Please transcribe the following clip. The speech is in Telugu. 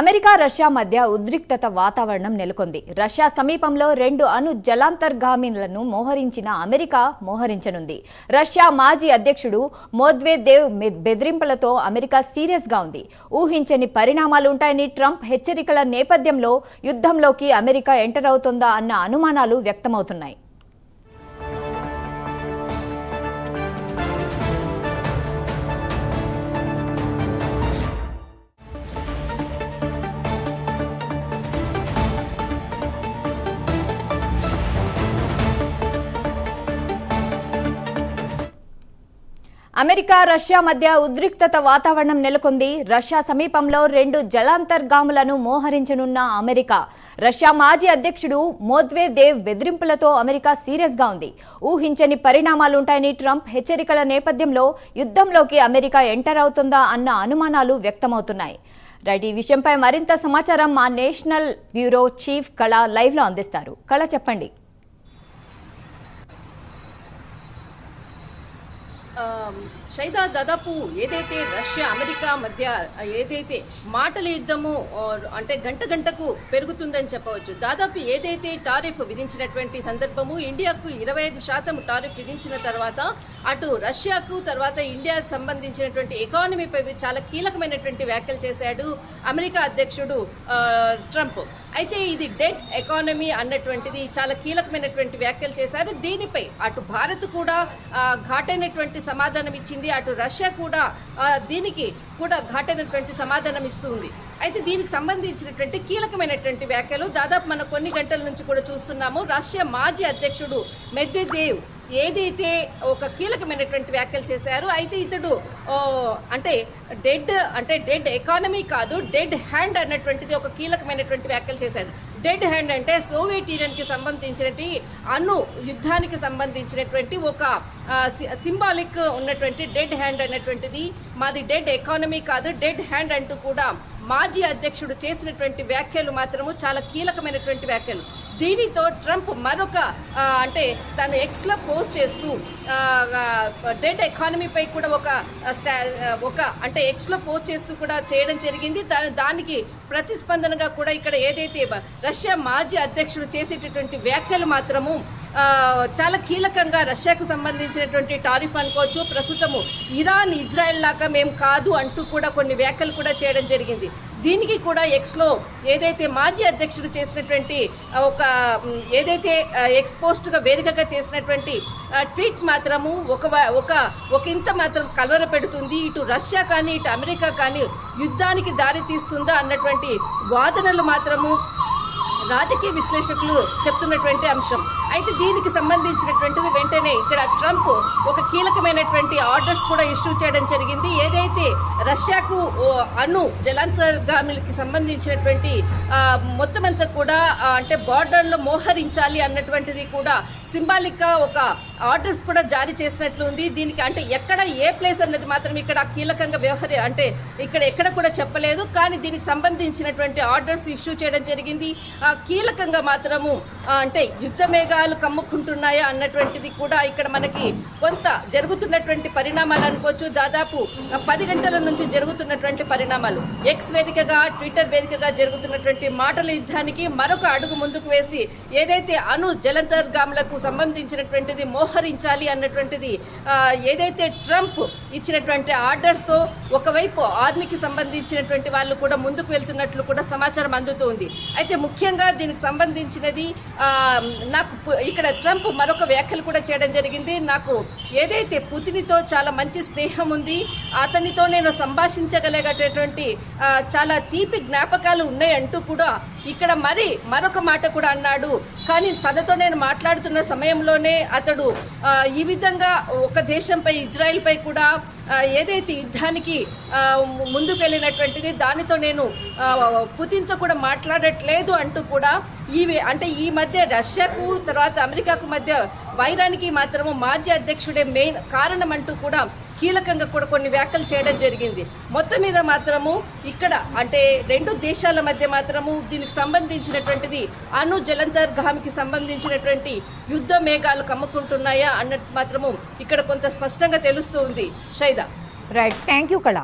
అమెరికా రష్యా మధ్య ఉద్రిక్తత వాతావరణం నెలకొంది. రష్యా సమీపంలో 2 అణు జలాంతర్గామిలను మోహరించిన అమెరికా మోహరించనుంది. రష్యా మాజీ అధ్యక్షుడు మెద్వెదేవ్ బెదిరింపులతో అమెరికా సీరియస్గా ఉంది. ఊహించని పరిణామాలుంటాయని ట్రంప్ హెచ్చరికల నేపథ్యంలో యుద్ధంలోకి అమెరికా ఎంటర్ అవుతుందా అన్న అనుమానాలు వ్యక్తమవుతున్నాయి. అమెరికా రష్యా మధ్య ఉద్రిక్తత వాతావరణం నెలకొంది. రష్యా సమీపంలో 2 జలాంతర్గాములను మోహరించనున్న అమెరికా. రష్యా మాజీ అధ్యక్షుడు మెద్వెదేవ్ బెదిరింపులతో అమెరికా సీరియస్గా ఉంది. ఊహించని పరిణామాలుంటాయని ట్రంప్ హెచ్చరికల నేపథ్యంలో యుద్ధంలోకి అమెరికా ఎంటర్ అవుతుందా అన్న అనుమానాలు వ్యక్తమవుతున్నాయి. రైట్, ఈ విషయంపై మరింత సమాచారం మా నేషనల్ బ్యూరో చీఫ్ కళ లైవ్లో అందిస్తారు. కళ, చెప్పండి. షైదా, దాదాపు ఏదైతే రష్యా అమెరికా మధ్య ఏదైతే మాటల యుద్ధము అంటే గంటకు పెరుగుతుందని చెప్పవచ్చు. దాదాపు ఏదైతే టారిఫ్ విధించినటువంటి సందర్భము, ఇండియాకు 25% టారిఫ్ విధించిన తర్వాత అటు రష్యాకు తర్వాత ఇండియాకు సంబంధించినటువంటి ఎకానమీపై చాలా కీలకమైనటువంటి వ్యాఖ్యలు చేశాడు అమెరికా అధ్యక్షుడు ట్రంప్. అయితే ఇది డెడ్ ఎకానమీ అన్నటువంటిది చాలా కీలకమైనటువంటి వ్యాఖ్యలు చేశారు. దీనిపై అటు భారత్ కూడా ఘాటైనటువంటి సమాధానం ఇచ్చింది, అటు రష్యా కూడా దీనికి కూడా ఘాటైనటువంటి సమాధానం ఇస్తుంది. అయితే దీనికి సంబంధించినటువంటి కీలకమైనటువంటి వ్యాఖ్యలు దాదాపు మనం కొన్ని గంటల నుంచి కూడా చూస్తున్నాము. రష్యా మాజీ అధ్యక్షుడు మెద్వెదేవ్ ఏదైతే ఒక కీలకమైనటువంటి వ్యాఖ్యలు చేశారు. అయితే ఇతడు డెడ్ ఎకానమీ కాదు, డెడ్ హ్యాండ్ అన్నటువంటిది ఒక కీలకమైనటువంటి వ్యాఖ్యలు చేశారు. డెడ్ హ్యాండ్ అంటే సోవియట్ యూనియన్ కి సంబంధించినటువంటి అణు యుద్ధానికి సంబంధించినటువంటి ఒక సింబాలిక్ ఉన్నటువంటి డెడ్ హ్యాండ్ అన్నటువంటిది మాది డెడ్ ఎకానమీ కాదు, డెడ్ హ్యాండ్ అంటూ కూడా మాజీ అధ్యక్షుడు చేసినటువంటి వ్యాఖ్యలు మాత్రము చాలా కీలకమైనటువంటి వ్యాఖ్యలు. దీనితో ట్రంప్ మరొక తను ఎక్స్లో పోస్ట్ చేస్తూ డెడ్ ఎకానమీపై కూడా ఒక ఎక్స్లో పోస్ట్ చేస్తూ కూడా చేయడం జరిగింది. దానికి ప్రతిస్పందనగా కూడా ఇక్కడ ఏదైతే రష్యా మాజీ అధ్యక్షుడు చేసేటటువంటి వ్యాఖ్యలు మాత్రము చాలా కీలకంగా రష్యాకు సంబంధించినటువంటి టారిఫ్ అనుకోవచ్చు. ప్రస్తుతము ఇరాన్ ఇజ్రాయెల్ లాగా మేము కాదు అంటూ కూడా కొన్ని వ్యాఖ్యలు కూడా చేయడం జరిగింది. దీనికి కూడా ఎక్స్లో ఏదైతే మాజీ అధ్యక్షుడు చేసినటువంటి ఏదైతే ఎక్స్పోస్ట్గా వేదికగా చేసినటువంటి ట్వీట్ మాత్రము ఒక ఇంత మాత్రం కలవర పెడుతుంది. ఇటు రష్యా కానీ ఇటు అమెరికా కానీ యుద్ధానికి దారి తీస్తుందా అన్నటువంటి వాదనలు మాత్రము రాజకీయ విశ్లేషకులు చెప్తున్నటువంటి అంశం. అయితే దీనికి సంబంధించినటువంటిది వెంటనే ఇక్కడ ట్రంప్ ఒక కీలకమైనటువంటి ఆర్డర్స్ కూడా ఇష్యూ చేయడం జరిగింది. ఏదైతే రష్యాకు అణు జలాంతర్గామికి సంబంధించినటువంటి మొత్తం అంతా కూడా బార్డర్లో మోహరించాలి అన్నటువంటిది కూడా సింబాలిక్ గా ఒక ఆర్డర్స్ కూడా జారీ చేసినట్లు ఉంది. దీనికి ఎక్కడ ఏ ప్లేస్ అన్నది మాత్రం ఇక్కడ కీలకంగా ఇక్కడ ఎక్కడ కూడా చెప్పలేదు. కానీ దీనికి సంబంధించినటువంటి ఆర్డర్స్ ఇష్యూ చేయడం జరిగింది. కీలకంగా మాత్రము యుద్ధ మేఘాలు కమ్ముకుంటున్నాయా అన్నటువంటిది కూడా ఇక్కడ మనకి కొంత జరుగుతున్నటువంటి పరిణామాలు అనుకోవచ్చు. దాదాపు 10 గంటల నుంచి జరుగుతున్నటువంటి పరిణామాలు, ఎక్స్ వేదికగా ట్విట్టర్ వేదికగా జరుగుతున్నటువంటి మాటల యుద్ధానికి మరొక అడుగు ముందుకు వేసి ఏదైతే అణు జలాంతర్గాములకు సంబంధించినటువంటిది మోహరించాలి అన్నటువంటిది ఏదైతే ట్రంప్ ఇచ్చినటువంటి ఆర్డర్స్, ఒకవైపు ఆర్మీకి సంబంధించినటువంటి వాళ్ళు కూడా ముందుకు వెళ్తున్నట్లు కూడా సమాచారం అందుతుంది. అయితే ముఖ్యంగా దీనికి సంబంధించినది నాకు ఇక్కడ ట్రంప్ మరొక వ్యాఖ్యలు కూడా చేయడం జరిగింది. నాకు ఏదైతే పుతిన్తో చాలా మంచి స్నేహం ఉంది, అతనితో నేను సంభాషించగలిగేటటువంటి చాలా తీపి జ్ఞాపకాలు ఉన్నాయంటూ కూడా ఇక్కడ మరొక మాట కూడా అన్నాడు. కానీ తనతో నేను మాట్లాడుతున్న సమయంలోనే అతడు ఈ విధంగా ఒక దేశంపై ఇజ్రాయెల్ పై కూడా ఏదైతే యుద్ధానికి ముందుకు వెళ్ళినటువంటిది దానితో నేను పుతిన్తో కూడా మాట్లాడట్లేదు అంటూ కూడా ఈ మధ్య రష్యాకు తర్వాత అమెరికాకు మధ్య వైరానికి మాత్రము మాజీ అధ్యక్షుడే మెయిన్ కారణం అంటూ కూడా కీలకంగా కూడా కొన్ని వ్యాఖ్యలు చేయడం జరిగింది. మొత్తం మీద మాత్రము ఇక్కడ 2 దేశాల మధ్య మాత్రము దీనికి సంబంధించినటువంటిది అణు జలాంతర్గామికి సంబంధించినటువంటి యుద్ధ మేఘాలు కమ్ముకుంటున్నాయా అన్నట్టు మాత్రము ఇక్కడ కొంత స్పష్టంగా తెలుస్తూ ఉంది. షైదా, రైట్, థ్యాంక్ యూ కళ.